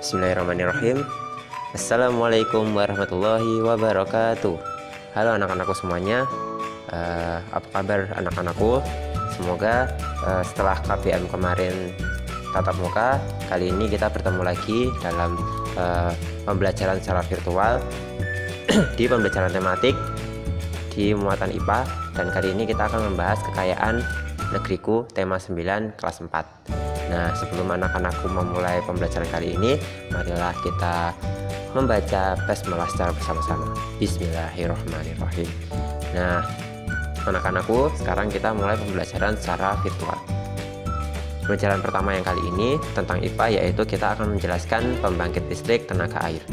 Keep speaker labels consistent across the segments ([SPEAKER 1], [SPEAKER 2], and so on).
[SPEAKER 1] Bismillahirrahmanirrahim. Assalamualaikum warahmatullahi wabarakatuh. Halo anak-anakku semuanya. Apa kabar anak-anakku? Semoga setelah KBM kemarin tatap muka, kali ini kita bertemu lagi dalam pembelajaran secara virtual di pembelajaran tematik di muatan IPA, dan kali ini kita akan membahas kekayaan negeriku tema 9 kelas 4. Nah, sebelum anak-anakku memulai pembelajaran kali ini, marilah kita membaca basmalah secara bersama-sama. Bismillahirrahmanirrahim. Nah, anak-anakku, sekarang kita mulai pembelajaran secara virtual. Pembelajaran pertama yang kali ini tentang IPA, yaitu kita akan menjelaskan pembangkit listrik tenaga air.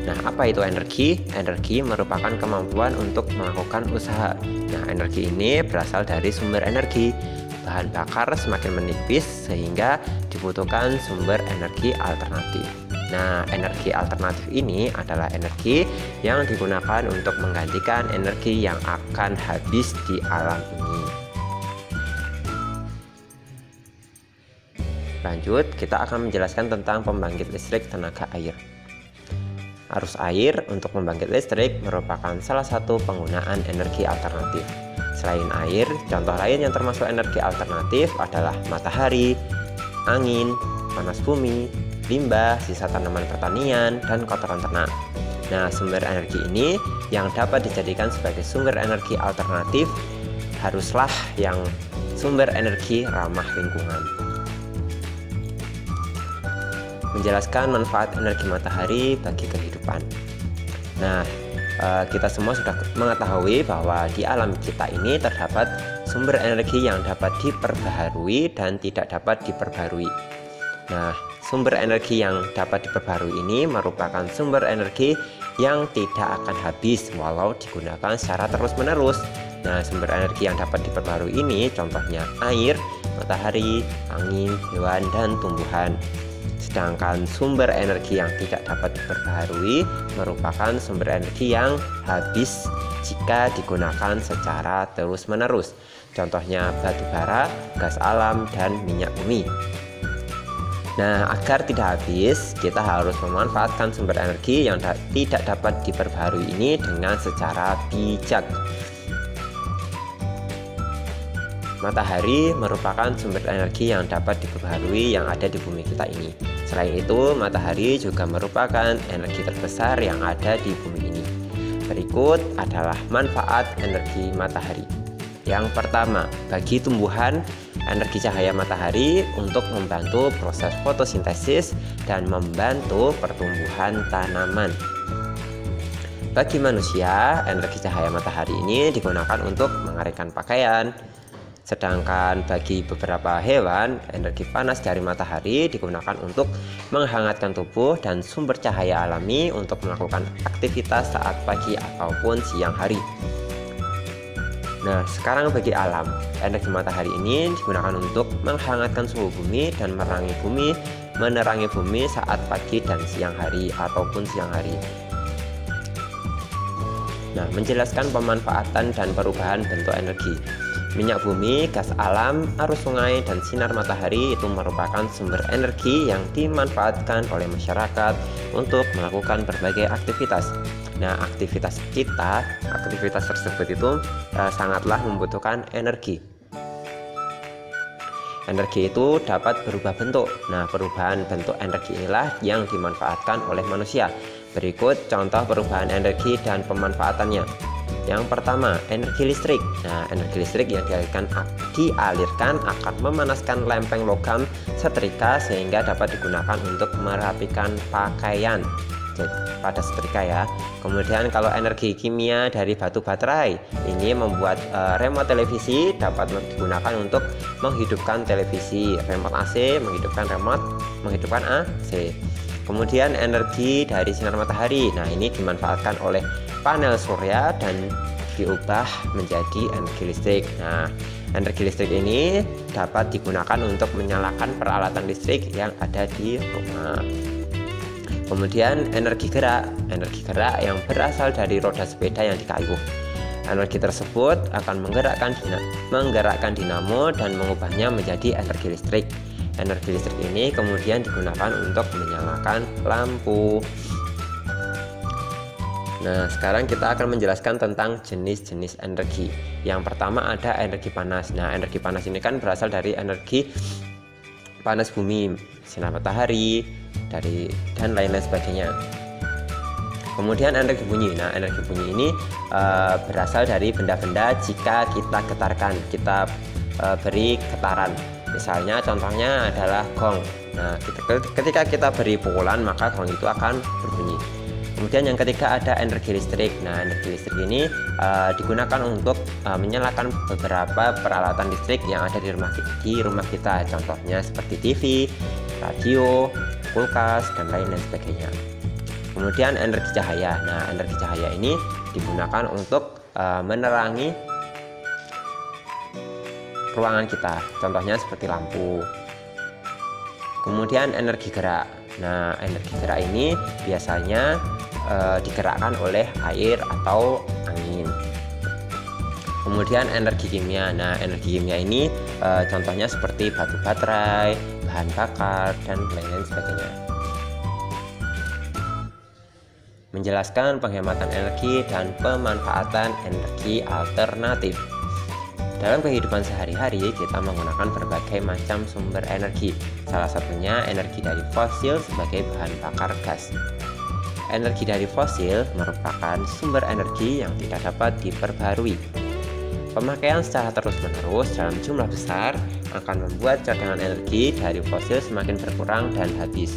[SPEAKER 1] Nah, apa itu energi? Energi merupakan kemampuan untuk melakukan usaha. Nah, energi ini berasal dari sumber energi. Bahan bakar semakin menipis sehingga dibutuhkan sumber energi alternatif. Nah, energi alternatif ini adalah energi yang digunakan untuk menggantikan energi yang akan habis di alam ini. Lanjut, kita akan menjelaskan tentang pembangkit listrik tenaga air. Arus air untuk membangkit listrik merupakan salah satu penggunaan energi alternatif. Selain air, contoh lain yang termasuk energi alternatif adalah matahari, angin, panas bumi, limbah, sisa tanaman pertanian, dan kotoran ternak. Nah, sumber energi ini yang dapat dijadikan sebagai sumber energi alternatif haruslah yang sumber energi ramah lingkungan. Menjelaskan manfaat energi matahari bagi kehidupan. Nah, kita semua sudah mengetahui bahwa di alam kita ini terdapat sumber energi yang dapat diperbaharui dan tidak dapat diperbarui. Nah, sumber energi yang dapat diperbarui ini merupakan sumber energi yang tidak akan habis walau digunakan secara terus-menerus. Nah, sumber energi yang dapat diperbarui ini contohnya air, matahari, angin, hewan, dan tumbuhan. Sedangkan sumber energi yang tidak dapat diperbaharui merupakan sumber energi yang habis jika digunakan secara terus-menerus. Contohnya batu bara, gas alam, dan minyak bumi. Nah, agar tidak habis, kita harus memanfaatkan sumber energi yang tidak dapat diperbaharui ini dengan secara bijak. Matahari merupakan sumber energi yang dapat diperbaharui yang ada di bumi kita ini. Selain itu, matahari juga merupakan energi terbesar yang ada di bumi ini. Berikut adalah manfaat energi matahari. Yang pertama, bagi tumbuhan, energi cahaya matahari untuk membantu proses fotosintesis dan membantu pertumbuhan tanaman. Bagi manusia, energi cahaya matahari ini digunakan untuk mengeringkan pakaian. Sedangkan bagi beberapa hewan, energi panas dari matahari digunakan untuk menghangatkan tubuh dan sumber cahaya alami untuk melakukan aktivitas saat pagi ataupun siang hari. Nah, sekarang bagi alam, energi matahari ini digunakan untuk menghangatkan suhu bumi dan menerangi bumi saat pagi dan siang hari ataupun siang hari. Nah, menjelaskan pemanfaatan dan perubahan bentuk energi. Minyak bumi, gas alam, arus sungai, dan sinar matahari itu merupakan sumber energi yang dimanfaatkan oleh masyarakat untuk melakukan berbagai aktivitas. Nah, aktivitas tersebut itu sangatlah membutuhkan energi. Energi itu dapat berubah bentuk. Nah, perubahan bentuk energi inilah yang dimanfaatkan oleh manusia. Berikut contoh perubahan energi dan pemanfaatannya. Yang pertama, energi listrik. Nah, energi listrik yang dialirkan akan memanaskan lempeng logam setrika sehingga dapat digunakan untuk merapikan pakaian pada setrika ya. Kemudian kalau energi kimia dari batu baterai, ini membuat remote televisi dapat digunakan untuk menghidupkan televisi, remote AC menghidupkan AC. Kemudian energi dari sinar matahari. Nah, ini dimanfaatkan oleh panel surya dan diubah menjadi energi listrik. Nah, energi listrik ini dapat digunakan untuk menyalakan peralatan listrik yang ada di rumah. Kemudian energi gerak yang berasal dari roda sepeda yang dikayuh. Energi tersebut akan menggerakkan dinamo dan mengubahnya menjadi energi listrik. Energi listrik ini kemudian digunakan untuk menyalakan lampu. Nah, sekarang kita akan menjelaskan tentang jenis-jenis energi. Yang pertama ada energi panas. Nah, energi panas ini kan berasal dari energi panas bumi, sinar matahari, dan lain-lain sebagainya. Kemudian energi bunyi. Nah, energi bunyi ini berasal dari benda-benda jika kita getarkan, kita beri getaran. Misalnya contohnya adalah gong. Nah, ketika kita beri pukulan maka gong itu akan berbunyi. Kemudian yang ketiga ada energi listrik. Nah, energi listrik ini digunakan untuk menyalakan beberapa peralatan listrik yang ada di rumah kita. Contohnya seperti TV, radio, kulkas, dan lain-lain sebagainya. Kemudian energi cahaya. Nah, energi cahaya ini digunakan untuk menerangi ruangan kita. Contohnya seperti lampu. Kemudian energi gerak. Nah, energi gerak ini biasanya digerakkan oleh air atau angin. Kemudian energi kimia. Nah, energi kimia ini contohnya seperti batu baterai, bahan bakar, dan lain-lain sebagainya. Menjelaskan penghematan energi dan pemanfaatan energi alternatif. Dalam kehidupan sehari-hari kita menggunakan berbagai macam sumber energi. Salah satunya energi dari fosil sebagai bahan bakar gas. Energi dari fosil merupakan sumber energi yang tidak dapat diperbarui. Pemakaian secara terus-menerus dalam jumlah besar akan membuat cadangan energi dari fosil semakin berkurang dan habis.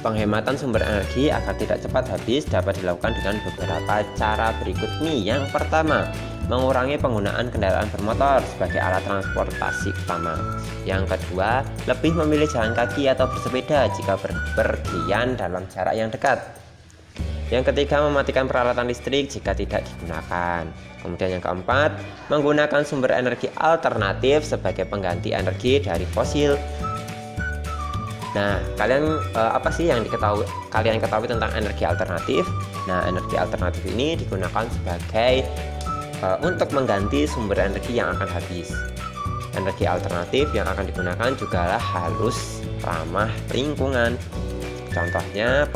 [SPEAKER 1] Penghematan sumber energi agar tidak cepat habis dapat dilakukan dengan beberapa cara berikut nih. Yang pertama, mengurangi penggunaan kendaraan bermotor sebagai alat transportasi utama. Yang kedua, lebih memilih jalan kaki atau bersepeda jika berpergian dalam jarak yang dekat. Yang ketiga, mematikan peralatan listrik jika tidak digunakan. Kemudian yang keempat, menggunakan sumber energi alternatif sebagai pengganti energi dari fosil. Nah, apa sih yang kalian ketahui tentang energi alternatif? Nah, energi alternatif ini digunakan sebagai untuk mengganti sumber energi yang akan habis. Energi alternatif yang akan digunakan juga halus, ramah lingkungan. Contohnya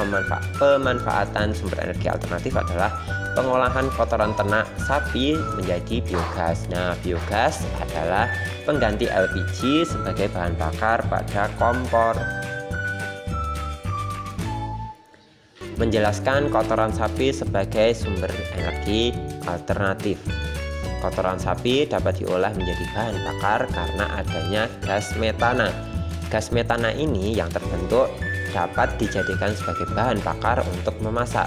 [SPEAKER 1] pemanfaatan sumber energi alternatif adalah pengolahan kotoran ternak sapi menjadi biogas. Nah, biogas adalah pengganti LPG sebagai bahan bakar pada kompor. Menjelaskan kotoran sapi sebagai sumber energi alternatif. Kotoran sapi dapat diolah menjadi bahan bakar karena adanya gas metana. Gas metana ini yang terbentuk dapat dijadikan sebagai bahan bakar untuk memasak.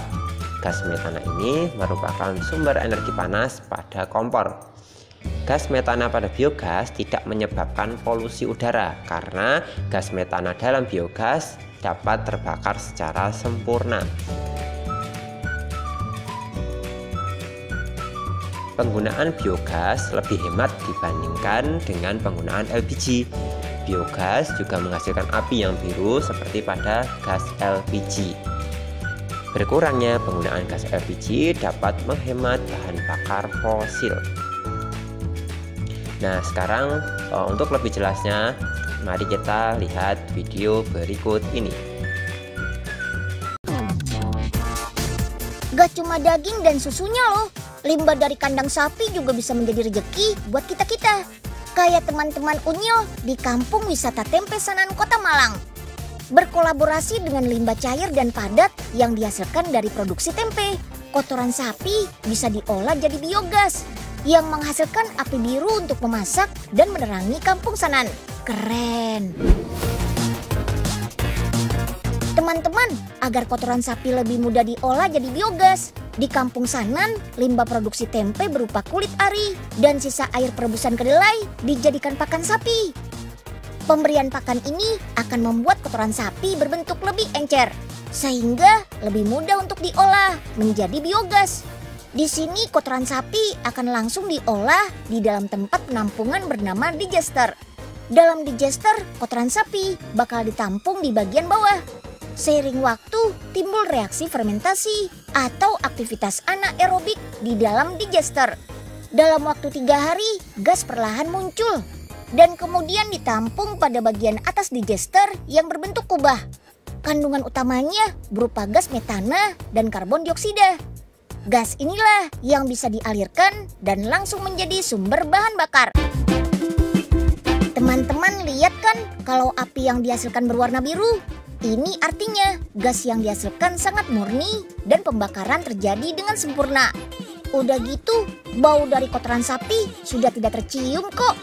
[SPEAKER 1] Gas metana ini merupakan sumber energi panas pada kompor. Gas metana pada biogas tidak menyebabkan polusi udara karena gas metana dalam biogas dapat terbakar secara sempurna. Penggunaan biogas lebih hemat dibandingkan dengan penggunaan LPG. Biogas juga menghasilkan api yang biru seperti pada gas LPG. Berkurangnya penggunaan gas LPG dapat menghemat bahan bakar fosil. Nah, sekarang untuk lebih jelasnya, mari kita lihat video berikut ini.
[SPEAKER 2] Gak cuma daging dan susunya loh, limbah dari kandang sapi juga bisa menjadi rejeki buat kita-kita. Kayak teman-teman Unyil di kampung wisata Tempe Sanan Kota Malang. Berkolaborasi dengan limbah cair dan padat yang dihasilkan dari produksi tempe, kotoran sapi bisa diolah jadi biogas yang menghasilkan api biru untuk memasak dan menerangi kampung Sanan. Keren! Teman-teman, agar kotoran sapi lebih mudah diolah jadi biogas, di kampung Sanan, limbah produksi tempe berupa kulit ari dan sisa air perebusan kedelai dijadikan pakan sapi. Pemberian pakan ini akan membuat kotoran sapi berbentuk lebih encer, sehingga lebih mudah untuk diolah menjadi biogas. Di sini kotoran sapi akan langsung diolah di dalam tempat penampungan bernama digester. Dalam digester, kotoran sapi bakal ditampung di bagian bawah. Seiring waktu, timbul reaksi fermentasi atau aktivitas anaerobik di dalam digester. Dalam waktu 3 hari, gas perlahan muncul. dan kemudian ditampung pada bagian atas digester yang berbentuk kubah. Kandungan utamanya berupa gas metana dan karbon dioksida. Gas inilah yang bisa dialirkan dan langsung menjadi sumber bahan bakar. Teman-teman lihat kan kalau api yang dihasilkan berwarna biru? Ini artinya gas yang dihasilkan sangat murni dan pembakaran terjadi dengan sempurna. Udah gitu, bau dari kotoran sapi sudah tidak tercium kok.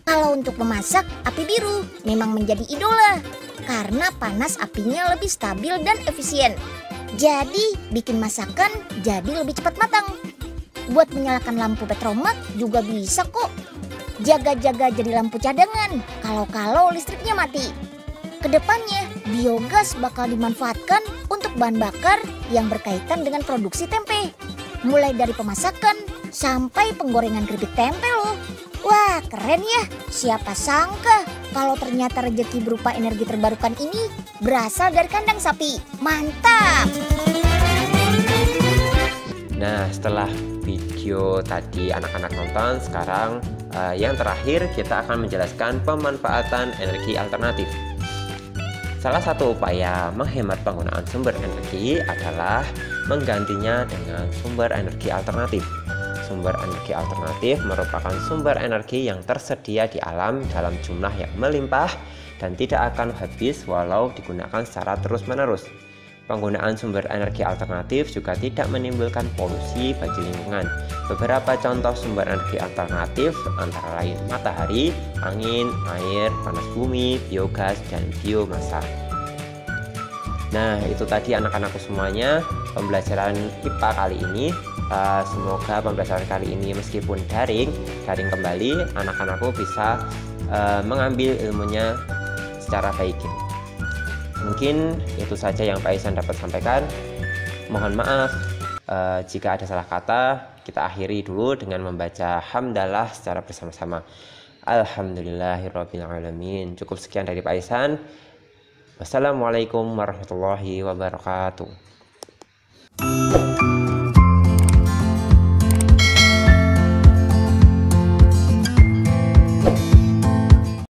[SPEAKER 2] Kalau untuk memasak, api biru memang menjadi idola karena panas apinya lebih stabil dan efisien. Jadi bikin masakan jadi lebih cepat matang. Buat menyalakan lampu petromak juga bisa kok. Jaga-jaga jadi lampu cadangan kalau listriknya mati. Kedepannya, biogas bakal dimanfaatkan untuk bahan bakar yang berkaitan dengan produksi tempe. Mulai dari pemasakan sampai penggorengan keripik tempe loh. Wah, keren ya. Siapa sangka kalau ternyata rezeki berupa energi terbarukan ini berasal dari kandang sapi. Mantap!
[SPEAKER 1] Nah, setelah video tadi anak-anak nonton, sekarang yang terakhir kita akan menjelaskan pemanfaatan energi alternatif. Salah satu upaya menghemat penggunaan sumber energi adalah menggantinya dengan sumber energi alternatif. Sumber energi alternatif merupakan sumber energi yang tersedia di alam dalam jumlah yang melimpah dan tidak akan habis walau digunakan secara terus-menerus. Penggunaan sumber energi alternatif juga tidak menimbulkan polusi bagi lingkungan. Beberapa contoh sumber energi alternatif antara lain matahari, angin, air, panas bumi, biogas, dan biomasa. Nah, itu tadi anak-anakku semuanya pembelajaran IPA kali ini. Semoga pembelajaran kali ini meskipun daring kembali, anak-anakku bisa mengambil ilmunya secara baik. Mungkin itu saja yang Pak Ihsan dapat sampaikan. Mohon maaf jika ada salah kata. Kita akhiri dulu dengan membaca hamdalah secara bersama-sama. Alhamdulillahirrabbilalamin. Cukup sekian dari Pak Ihsan. Wassalamualaikum warahmatullahi wabarakatuh.